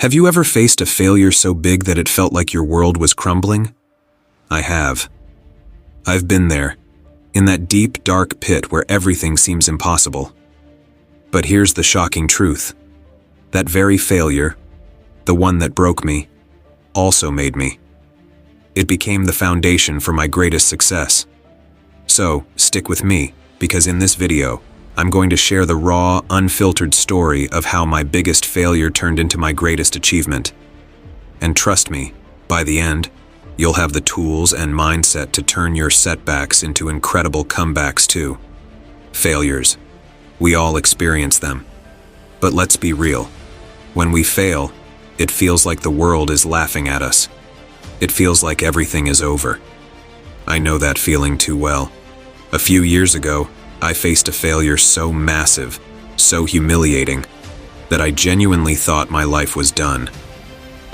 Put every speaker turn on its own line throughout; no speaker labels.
Have you ever faced a failure so big that it felt like your world was crumbling? I have. I've been there, in that deep, dark pit where everything seems impossible. But here's the shocking truth. That very failure, the one that broke me, also made me. It became the foundation for my greatest success. So, stick with me, because in this video, I'm going to share the raw, unfiltered story of how my biggest failure turned into my greatest achievement. And trust me, by the end, you'll have the tools and mindset to turn your setbacks into incredible comebacks too. Failures. We all experience them. But let's be real. When we fail, it feels like the world is laughing at us. It feels like everything is over. I know that feeling too well. A few years ago, I faced a failure so massive, so humiliating, that I genuinely thought my life was done.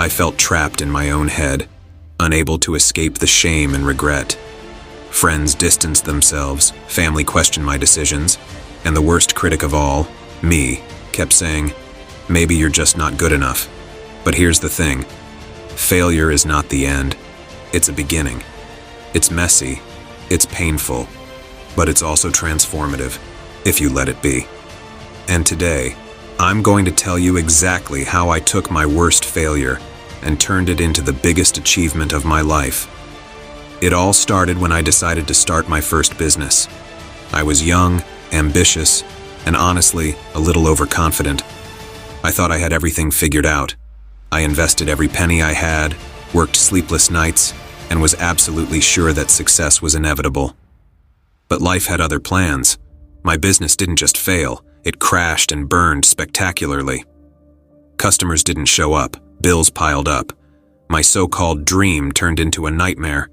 I felt trapped in my own head, unable to escape the shame and regret. Friends distanced themselves, family questioned my decisions, and the worst critic of all, me, kept saying, "Maybe you're just not good enough." But here's the thing. Failure is not the end. It's a beginning. It's messy. It's painful. But it's also transformative, if you let it be. And today, I'm going to tell you exactly how I took my worst failure and turned it into the biggest achievement of my life. It all started when I decided to start my first business. I was young, ambitious, and honestly, a little overconfident. I thought I had everything figured out. I invested every penny I had, worked sleepless nights, and was absolutely sure that success was inevitable. But life had other plans. My business didn't just fail, it crashed and burned spectacularly. Customers didn't show up, bills piled up. My so-called dream turned into a nightmare.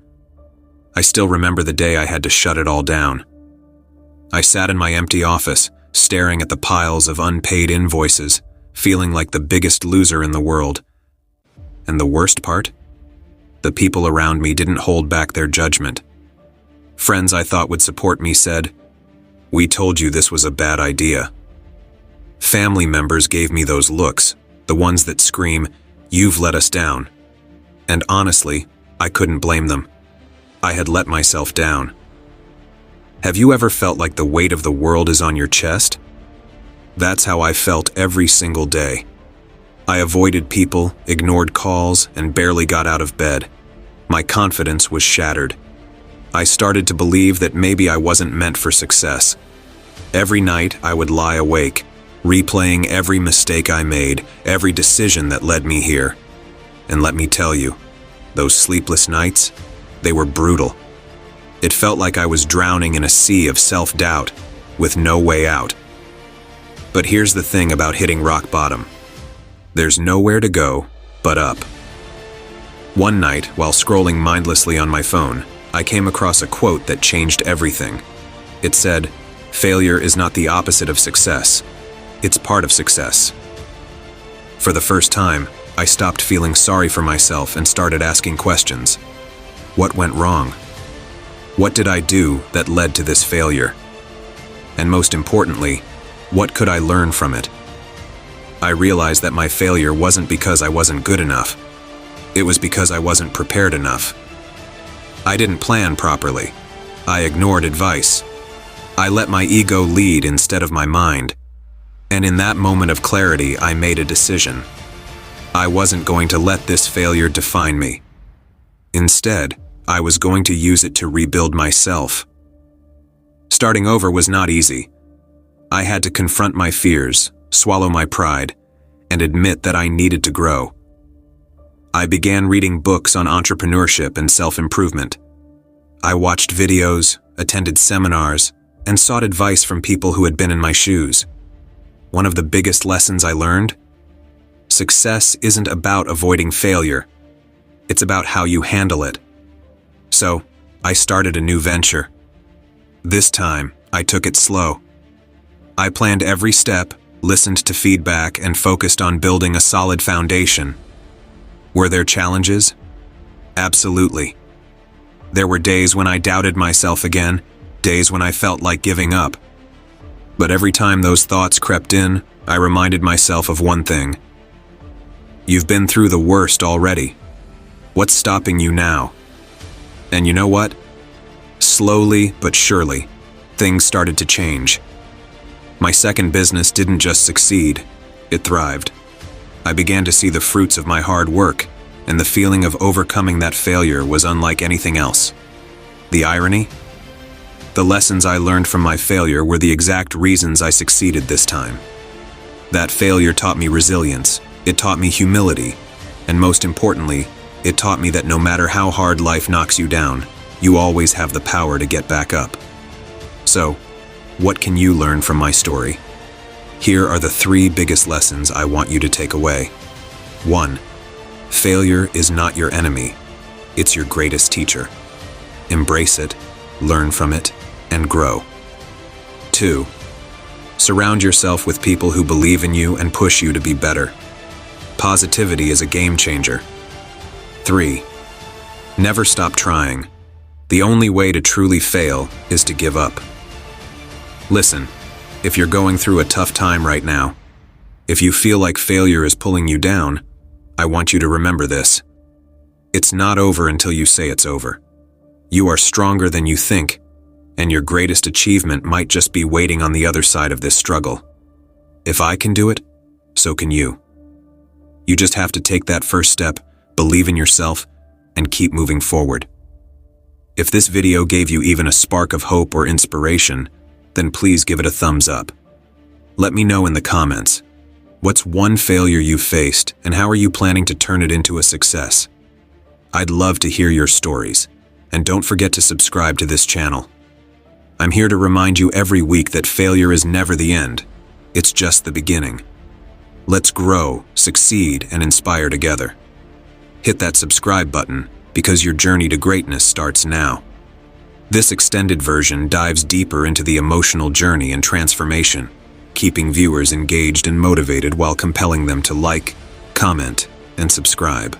I still remember the day I had to shut it all down. I sat in my empty office, staring at the piles of unpaid invoices, feeling like the biggest loser in the world. And the worst part? The people around me didn't hold back their judgment. Friends I thought would support me said, "We told you this was a bad idea." Family members gave me those looks, the ones that scream, "You've let us down." And honestly, I couldn't blame them. I had let myself down. Have you ever felt like the weight of the world is on your chest? That's how I felt every single day. I avoided people, ignored calls, and barely got out of bed. My confidence was shattered. I started to believe that maybe I wasn't meant for success. Every night I would lie awake, replaying every mistake I made, every decision that led me here. And let me tell you, those sleepless nights, they were brutal. It felt like I was drowning in a sea of self-doubt, with no way out. But here's the thing about hitting rock bottom. There's nowhere to go but up. One night, while scrolling mindlessly on my phone, I came across a quote that changed everything. It said, "Failure is not the opposite of success. It's part of success." For the first time, I stopped feeling sorry for myself and started asking questions. What went wrong? What did I do that led to this failure? And most importantly, what could I learn from it? I realized that my failure wasn't because I wasn't good enough. It was because I wasn't prepared enough. I didn't plan properly. I ignored advice. I let my ego lead instead of my mind. And in that moment of clarity, I made a decision. I wasn't going to let this failure define me. Instead, I was going to use it to rebuild myself. Starting over was not easy. I had to confront my fears, swallow my pride, and admit that I needed to grow. I began reading books on entrepreneurship and self-improvement. I watched videos, attended seminars, and sought advice from people who had been in my shoes. One of the biggest lessons I learned? Success isn't about avoiding failure. It's about how you handle it. So, I started a new venture. This time, I took it slow. I planned every step, listened to feedback, and focused on building a solid foundation. Were there challenges? Absolutely. There were days when I doubted myself again, days when I felt like giving up. But every time those thoughts crept in, I reminded myself of one thing. You've been through the worst already. What's stopping you now? And you know what? Slowly but surely, things started to change. My second business didn't just succeed, it thrived. I began to see the fruits of my hard work, and the feeling of overcoming that failure was unlike anything else. The irony? The lessons I learned from my failure were the exact reasons I succeeded this time. That failure taught me resilience, it taught me humility, and most importantly, it taught me that no matter how hard life knocks you down, you always have the power to get back up. So, what can you learn from my story? Here are the 3 biggest lessons I want you to take away. 1. Failure is not your enemy. It's your greatest teacher. Embrace it, learn from it, and grow. 2. Surround yourself with people who believe in you and push you to be better. Positivity is a game changer. 3. Never stop trying. The only way to truly fail is to give up. Listen, if you're going through a tough time right now, if you feel like failure is pulling you down, I want you to remember this. It's not over until you say it's over. You are stronger than you think, and your greatest achievement might just be waiting on the other side of this struggle. If I can do it, so can you. You just have to take that first step, believe in yourself, and keep moving forward. If this video gave you even a spark of hope or inspiration, then please give it a thumbs up. Let me know in the comments. What's one failure you've faced, and how are you planning to turn it into a success? I'd love to hear your stories, and don't forget to subscribe to this channel. I'm here to remind you every week that failure is never the end. It's just the beginning. Let's grow, succeed, and inspire together. Hit that subscribe button, because your journey to greatness starts now. This extended version dives deeper into the emotional journey and transformation, keeping viewers engaged and motivated while compelling them to like, comment, and subscribe.